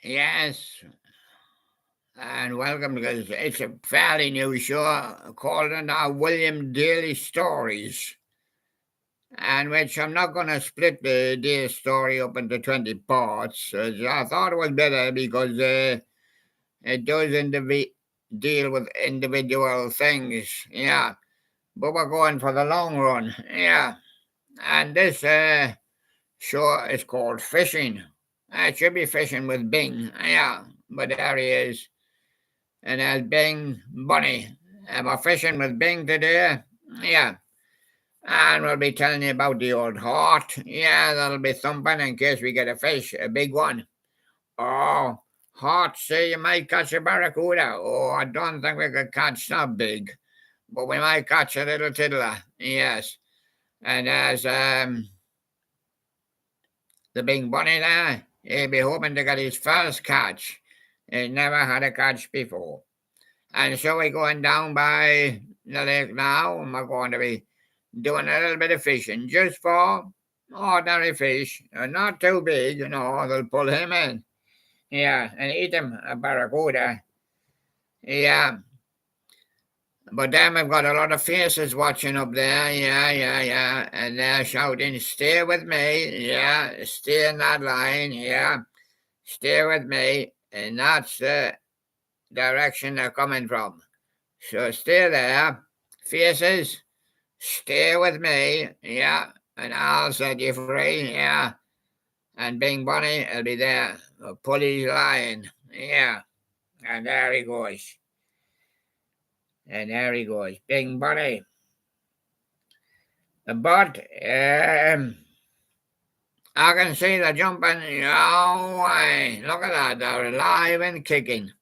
Yes, and welcome because it's a fairly new show called William Daly Stories, and which I'm not going to split the Daily story up into 20 parts. As I thought it was better because it does deal with individual things, yeah, but we're going for the long run, yeah. And this show is called Fishing. It should be Fishing with Bing, yeah, but there he is. And there's Bing Bunny. And we're fishing with Bing today. Yeah. And we'll be telling you about the old heart. Yeah, that'll be thumping in case we get a fish, a big one. Oh, heart say you might catch a barracuda. Oh, I don't think we could catch so big. But we might catch a little tiddler. Yes. And there's the Big Bunny there. He'll be hoping to get his first catch. He's never had a catch before. And so we're going down by the lake now, and we're going to be doing a little bit of fishing just for ordinary fish. Not too big, they'll pull him in. Yeah, and eat him, a barracuda. Yeah, but then we've got a lot of faces watching up there. Yeah. And they're shouting, stay with me. Yeah, stay in that line. Yeah, stay with me. And that's the direction they're coming from. So stay there. Faces, stay with me. Yeah, and I'll set you free. Yeah, and Bing Bunny will be there. Pull his line. Yeah, and there he goes. And there he goes. Bing Bunny. But I can see the jumping. Oh, look at that. They're alive and kicking.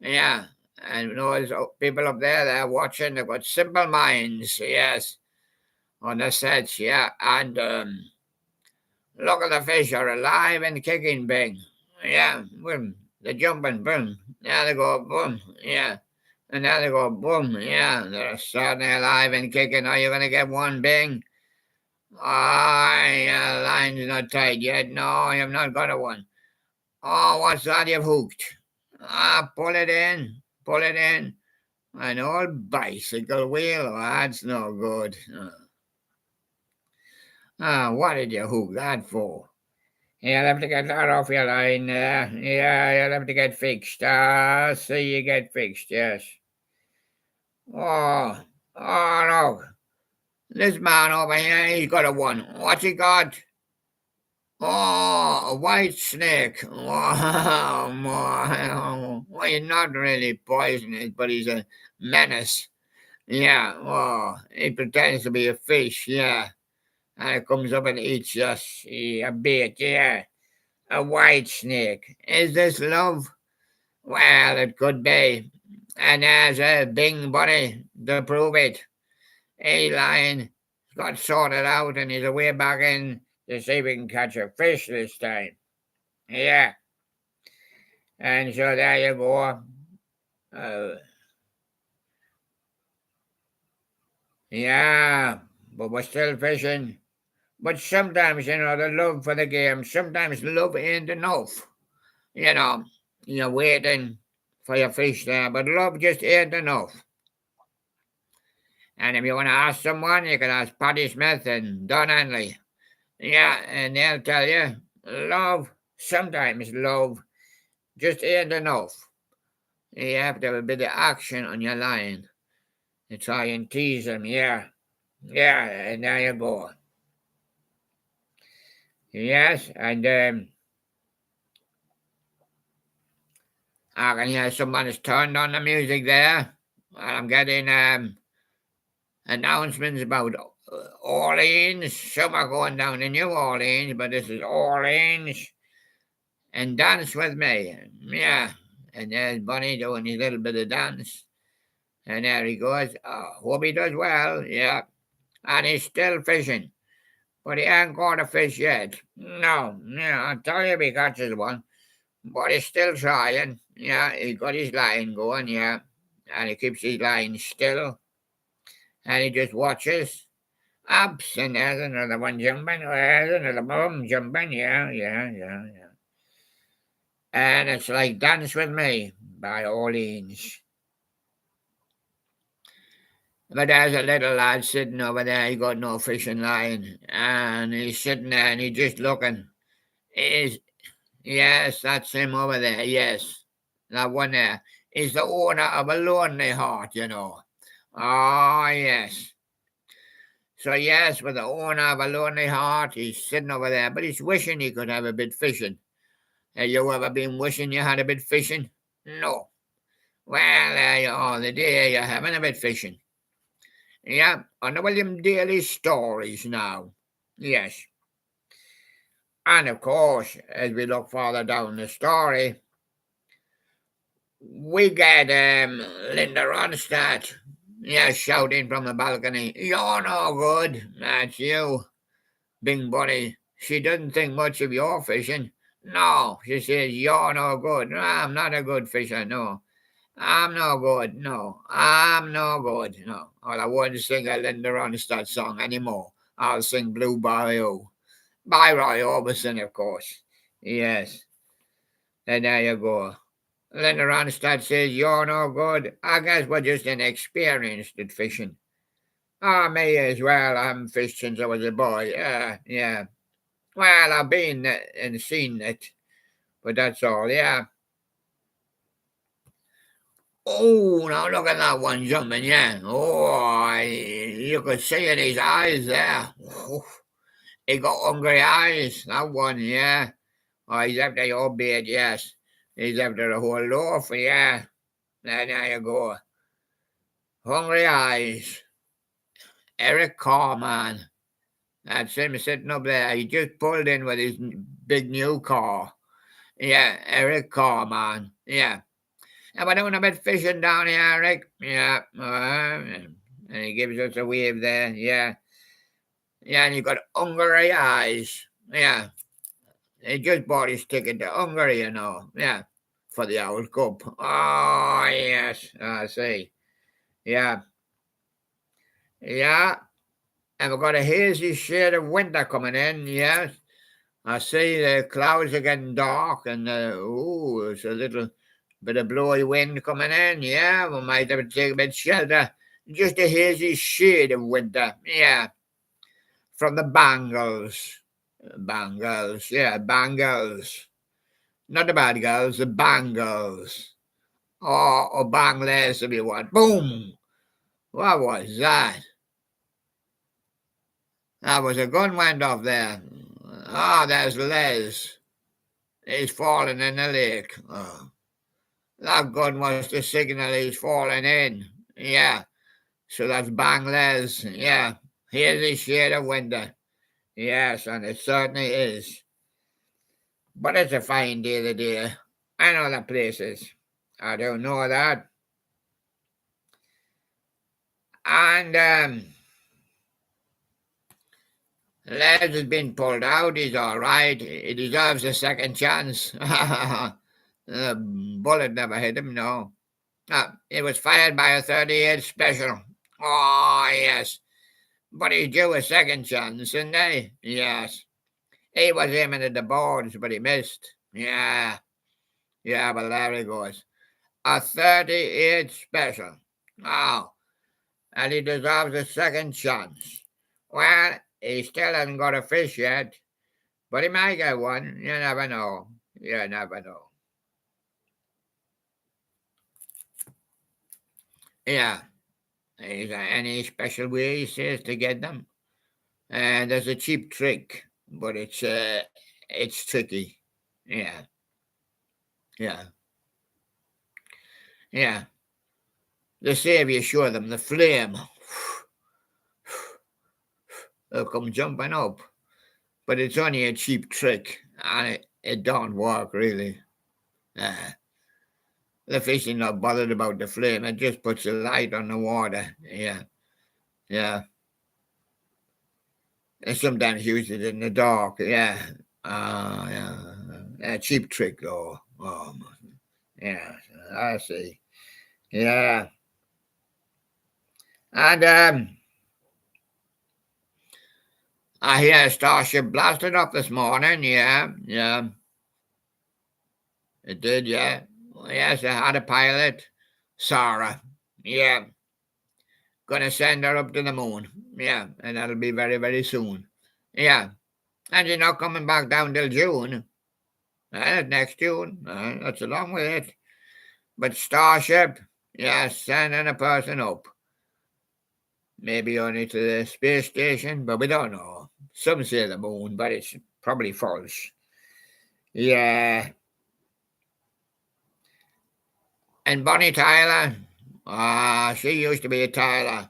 Yeah. And those people up there, they're watching. They've got simple minds. Yes. On the sets. Yeah. And look at the fish are alive and kicking, Bing. Yeah. Boom. They're jumping. Boom. Now they go. Boom. Yeah. And now they go. Boom. Yeah. They're certainly alive and kicking. Are you going to get one, Bing? Yeah, line's not tied yet. No, I have not got a one. Oh, what's that you've hooked? Pull it in. Pull it in. An old bicycle wheel. Oh, that's no good. What did you hook that for? You'll have to get that off your line there. Yeah, you'll have to get fixed. See you get fixed, yes. Oh, look. This man over here, he's got a one. What's he got? Oh, a white snake. Wow, well, he's not really poisonous, but he's a menace. Yeah, he pretends to be a fish, yeah. And it comes up and eats us a bit, yeah. A white snake. Is this love? Well, it could be. And there's a Bing Bunny to prove it. A lion got sorted out and he's away back in to see if we can catch a fish this time. Yeah. And so there you go. Yeah, but we're still fishing. But sometimes, the love for the game, sometimes love ain't enough. You know, you're waiting for your fish there, but love just ain't enough. And if you want to ask someone, you can ask Patti Smith and Don Henley. Yeah, and they'll tell you, sometimes love just ain't enough. You have to have a bit of action on your line to try and tease them, yeah. Yeah, and there you go. Yes, and I can hear someone has turned on the music there. I'm getting announcements about Orleans. Some are going down to New Orleans, but this is Orleans. And dance with me. Yeah. And there's Bunny doing his little bit of dance. And there he goes. Hope he does well. Yeah. And he's still fishing. But he ain't caught a fish yet. No. Yeah, I'll tell you if he catches one. But he's still trying. Yeah, he's got his line going, yeah. And he keeps his line still. And he just watches. Ups, and there's another one jumping. There's another one jumping. Yeah. And it's like Dance With Me by Orleans. But there's a little lad sitting over there, he got no fishing line, and he's sitting there and he's just looking. He's, yes, that's him over there, yes. That one there. He's the owner of a lonely heart, you know. Oh, yes. So, yes, with the owner of a lonely heart, he's sitting over there, but he's wishing he could have a bit fishing. Have you ever been wishing you had a bit fishing? No. Well, there you are, the day you're having a bit fishing. Yeah, on the William Daly stories now. Yes. And of course, as we look further down the story, we get Linda Ronstadt, yeah, shouting from the balcony, "You're no good, that's you, Bing Bunny." She doesn't think much of your fishing. No, she says, "You're no good." "No, I'm not a good fisher, no. I'm no good, no. I'm no good, no. Well, I won't sing a Linda Ronstadt song anymore. I'll sing Blue Bayou by Roy Orbison, of course. Yes, and there you go. Linda Ronstadt says, "You're no good. I guess we're just inexperienced at fishing." Ah, me as well. I haven't fished since I was a boy. Yeah. Well, I've been and seen it, but that's all, yeah. Oh, now look at that one jumping, yeah. Oh, you could see in his eyes there. Oh, he got hungry eyes, that one, yeah. Oh, he's after your beard, yes. He's after the whole loaf, yeah. There you go. Hungry eyes. Eric Carman. That's him sitting up there. He just pulled in with his big new car. Yeah, Eric Carman. Yeah. And we're doing a bit fishing down here, Eric. Yeah. And he gives us a wave there. Yeah. Yeah, and you got hungry eyes. Yeah. He just bought his ticket to Hungary, you know. Yeah. For the World Cup. Oh, yes. I see. Yeah. Yeah. And we've got a hazy shade of winter coming in, yes. I see the clouds are getting dark and, there's a little bit of blowy wind coming in, yeah. We might have to take a bit shelter. Just a hazy shade of winter, yeah. From the Bangles. Bangles, yeah, Bangles. Not the bad girls, the Bangles. Or Bangladesh if you want. Boom! What was that? That was a gun went off there. Ah, there's Les. He's fallen in the lake. Oh, that gun was the signal he's falling in. Yeah. So that's Bangladesh. Yeah. Here's the shade of winter. Yes, and it certainly is. But it's a fine day today. I know the places. I don't know that. And Les has been pulled out. He's all right. He deserves a second chance. The bullet never hit him, no. It was fired by a 38 special. Oh, yes. But he due a second chance, didn't he? Yes. He was aiming at the boards, but he missed. Yeah. Yeah, but there he goes. A 38 special. Oh, and he deserves a second chance. Well, he still hasn't got a fish yet, but he might get one. You never know. You never know. Yeah. Is there any special way he says to get them? And there's a cheap trick, but it's tricky. Yeah, yeah, yeah. The savior show them the flame. They'll come jumping up, but it's only a cheap trick, and it don't work really. Uh, the fish is not bothered about the flame. It just puts a light on the water. Yeah, yeah. And sometimes use it in the dark. Yeah. Yeah. A cheap trick though. Yeah. I see. Yeah. And I hear a starship blasted up this morning. Yeah, yeah, It did, yeah. Yes, I had a pilot, Sarah. Yeah, gonna send her up to the moon. Yeah, and that'll be very, very soon. Yeah, and she's not coming back down till June. Next June. That's a long wait. But Starship, yeah, sending a person up. Maybe only to the space station, but we don't know. Some say the moon, but it's probably false. Yeah. And Bonnie Tyler, she used to be a tiler.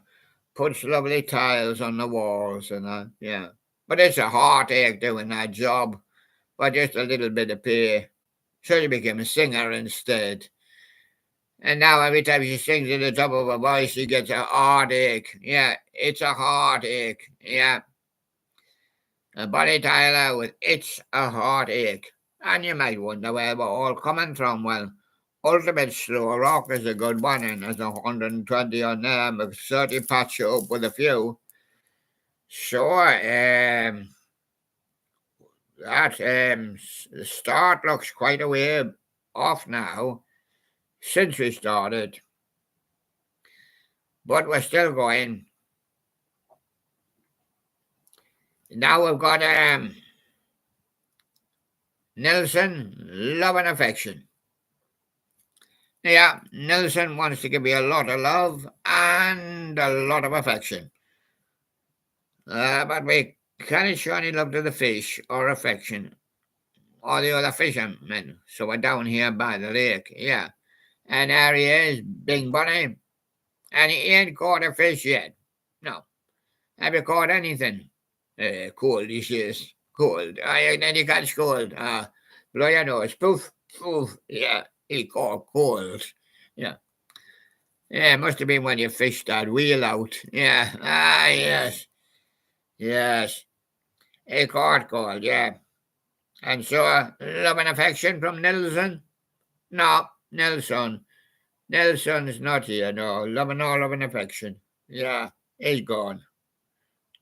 Puts lovely tiles on the walls and that, yeah. But it's a heartache doing that job for just a little bit of pay. So she became a singer instead. And now every time she sings at the top of her voice, she gets a heartache. Yeah, it's a heartache. Yeah. And Bonnie Tyler with It's a Heartache. And you might wonder where we're all coming from. Well, Ultimate Slow Rock is a good one, and there's 120 on there, but 30 patch you up with a few. Sure, that the start looks quite a way off now since we started, but we're still going. Now we've got Nelson, Love and Affection. Yeah, Nelson wants to give you a lot of love and a lot of affection. But we can't show any love to the fish or affection or the other fishermen. So we're down here by the lake, yeah. And there he is, Big Bunny. And he ain't caught a fish yet. No. Have you caught anything? Cold, he says. Cold. Then you catch cold. Blow your nose. Poof, poof. Yeah, he caught cold. Yeah. Yeah, it must have been when you fished that wheel out. Yeah. Yes. Yes. He caught cold, yeah. And so, love and affection from Nelson? No, Nelson. Nelson's not here, no. Love and affection. Yeah, he's gone.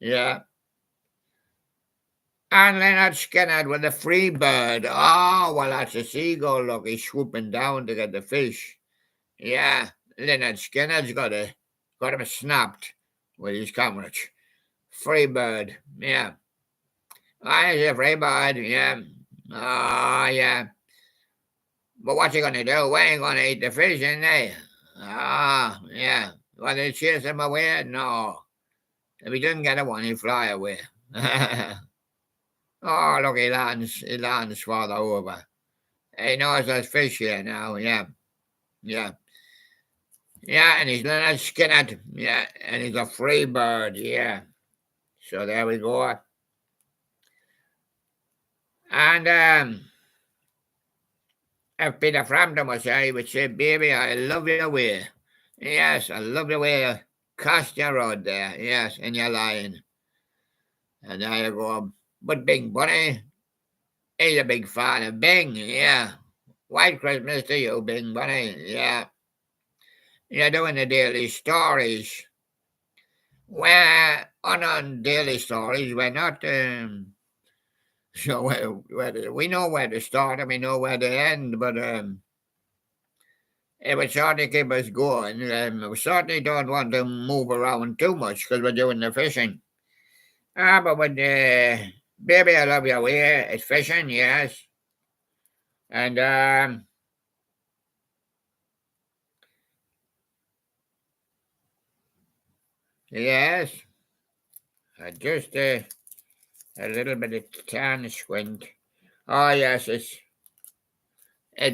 Yeah. And Leonard Skinner with a free bird. Oh, well, that's a seagull. Look, he's swooping down to get the fish. Yeah, Leonard Skinner's got him snapped with his camera. Free bird. Yeah. He's a free bird. Yeah. Oh, yeah. But what's he going to do? We ain't going to eat the fish, ain't they? Yeah. Will they chase him away? No. If he doesn't get one, he'll fly away. Oh, look, he lands farther over. He knows there's fish here now, yeah. Yeah. Yeah, and he's Leonard Skinner, yeah, and he's a free bird, yeah. So there we go. And if Peter Frampton was here, he would say, baby, I love your way. Yes, I love the way you cast your rod there, yes, in your line. And there you go. But Big Bunny, he's a big fan of Bing, yeah. White Christmas to you, Big Bunny, yeah. You're doing the daily stories. We're on daily stories. We're not. So we know where to start and we know where to end, but it would certainly keep us going. We certainly don't want to move around too much because we're doing the fishing. But with Baby, I Love Your Way, it's fishing, yes. And yes, just a little bit of tan squint. Oh, yes, it's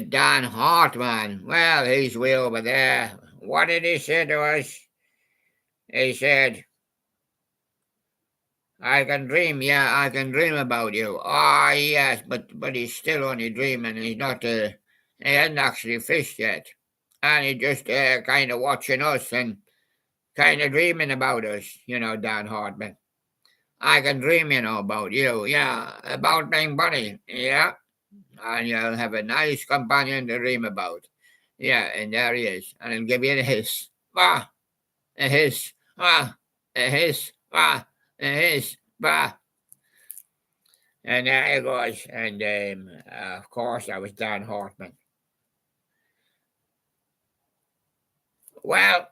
Dan Hartman. Well, he's way over there. What did he say to us? He said, I can dream, yeah, I can dream about you. Ah, yes, but he's still only dreaming. He's not, he hasn't actually fished yet. And he's just kind of watching us and kind of dreaming about us, Dan Hartman. I can dream, about you, yeah, about being Bunny, yeah. And you'll have a nice companion to dream about. Yeah, and there he is. And he'll give you a hiss. Bah! A hiss. Ah! A hiss. Bah! A hiss. Bah! And there he goes. And of course, that was Dan Hartman. Well,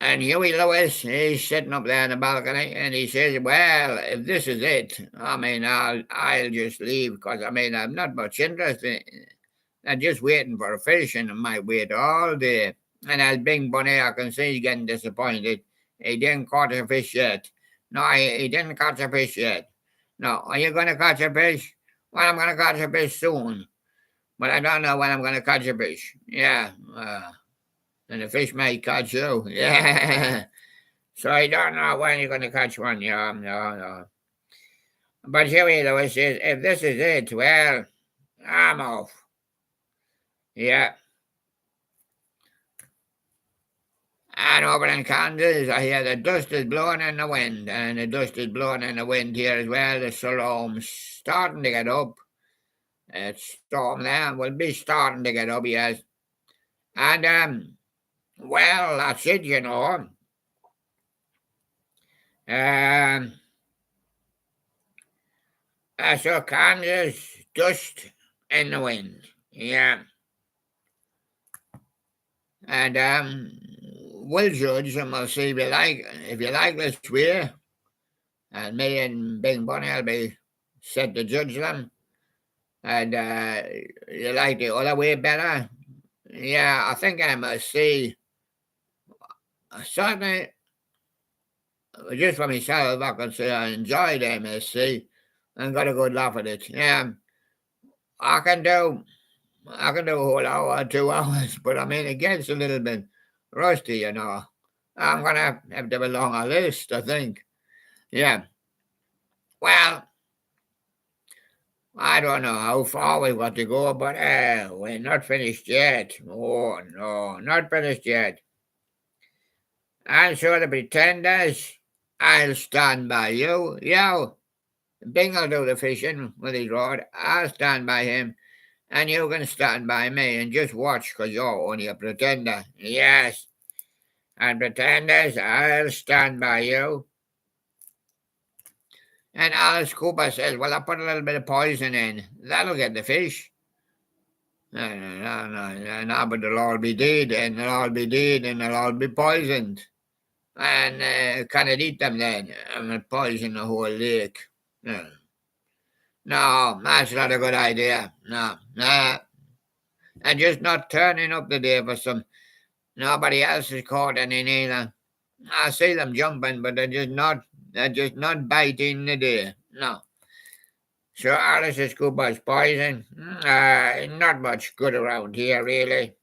and Huey Lewis, he's sitting up there in the balcony, and he says, "Well, if this is it, I mean, I'll just leave because I mean I'm not much interested. I'm just waiting for a fish, and I might wait all day." And as Bing Bunny, I can see he's getting disappointed. He didn't catch a fish yet. No, he didn't catch a fish yet. No, are you going to catch a fish? Well, I'm going to catch a fish soon, but I don't know when I'm going to catch a fish. Yeah, and the fish might catch you. Yeah. So I don't know when you're going to catch one. Yeah, no. But Huey Lewis says, if this is it, well, I'm off. Yeah. And over in Kansas, I hear the dust is blowing in the wind, and the dust is blowing in the wind here as well. The storm's starting to get up. It's storm there will be starting to get up, yes. And well, that's it, you know. So Kansas, dust in the wind, yeah. And we'll judge and we'll see if you like this way, and me and Bing Bunny will be set to judge them. And you like the other way better? Yeah, I think I must see. Certainly, just for myself, I can say I enjoyed MSC and got a good laugh at it. Yeah, I can do a whole hour, 2 hours, but I mean it gets a little bit rusty, you know. I'm gonna have to have a longer list, I think. Yeah. Well, I don't know how far we got to go, but we're not finished yet. Oh no, not finished yet. And so the pretenders, I'll stand by you. Yo, Bing will do the fishing with his rod. I'll stand by him, and you can stand by me and just watch because you're only a pretender. Yes. And pretenders, I'll stand by you. And Alice Cooper says, well, I put a little bit of poison in. That'll get the fish. No, but they'll all be dead, and they'll all be dead, and they'll all be poisoned. And can it eat them then? And poison the whole lake. No, that's not a good idea. No. And just not turning up the day for some. Nobody else is caught any neither. I see them jumping, but they're just not biting the day. No. So Alice's Cooper's poison. Not much good around here, really.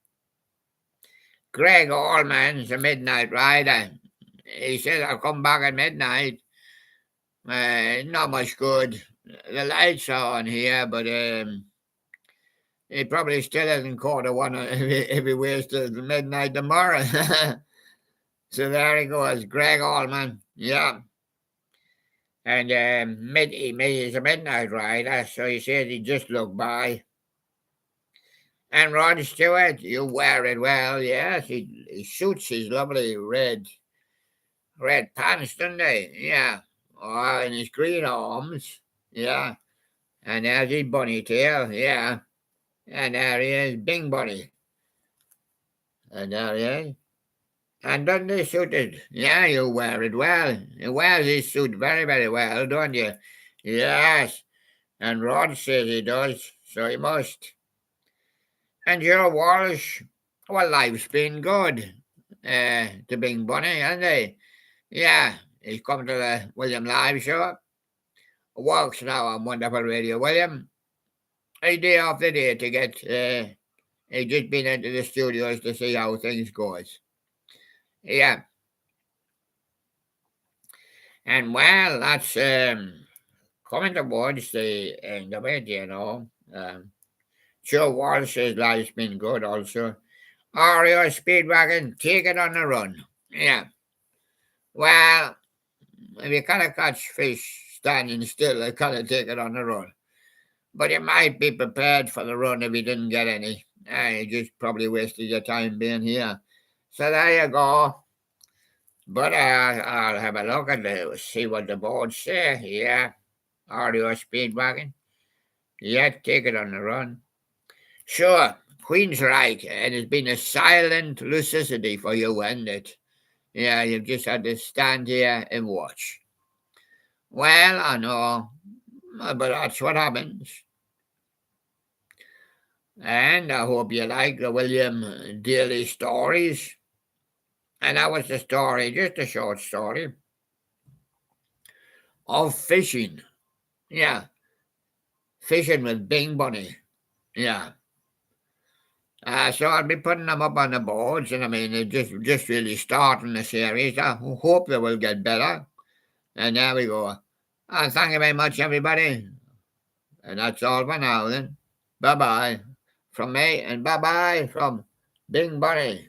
Greg Allman's a midnight rider. He says I'll come back at midnight. Not much good. The lights are on here, but he probably still hasn't caught a one if he waits till midnight tomorrow. So there he goes, Greg Allman. Yeah. And he's a midnight rider, so he says he just looked by. And Rod Stewart, you wear it well, yes. He shoots his lovely red pants, doesn't he? Yeah. Oh, and his green arms, yeah. And there's his bunny tail, yeah. And there he is, Bing Bunny. And there he is. And doesn't he suit it? Yeah, you wear it well. He wears his suit very, very well, don't you? Yes. And Rod says he does, so he must. And Joe Walsh, well, life's been good to Bing Bunny, hasn't he? Yeah, he's come to the William Live show. Works now on Wonderful Radio William. A day after day to get, he's just been into the studios to see how things goes. Yeah. And well, that's coming towards the end of it, you know. Joe Walsh's life's been good also. REO Speedwagon, take it on the run. Yeah. Well, if you can't catch fish standing still, you can't take it on the run. But you might be prepared for the run if you didn't get any. You just probably wasted your time being here. So there you go. But I'll have a look at it, see what the boards say. Yeah. REO Speedwagon. Yeah, take it on the run. Sure. Queensryche, and it's been a silent lucidity for you, hasn't it? Yeah, you've just had to stand here and watch. Well, I know, but that's what happens. And I hope you like the William Daly stories. And that was the story, just a short story, of fishing. Yeah, fishing with Bing Bunny. Yeah. So I'll be putting them up on the boards, and I mean, they're just really starting the series. I hope they will get better. And there we go. Thank you very much, everybody. And that's all for now, then. Bye-bye from me, and bye-bye from Bing Bunny.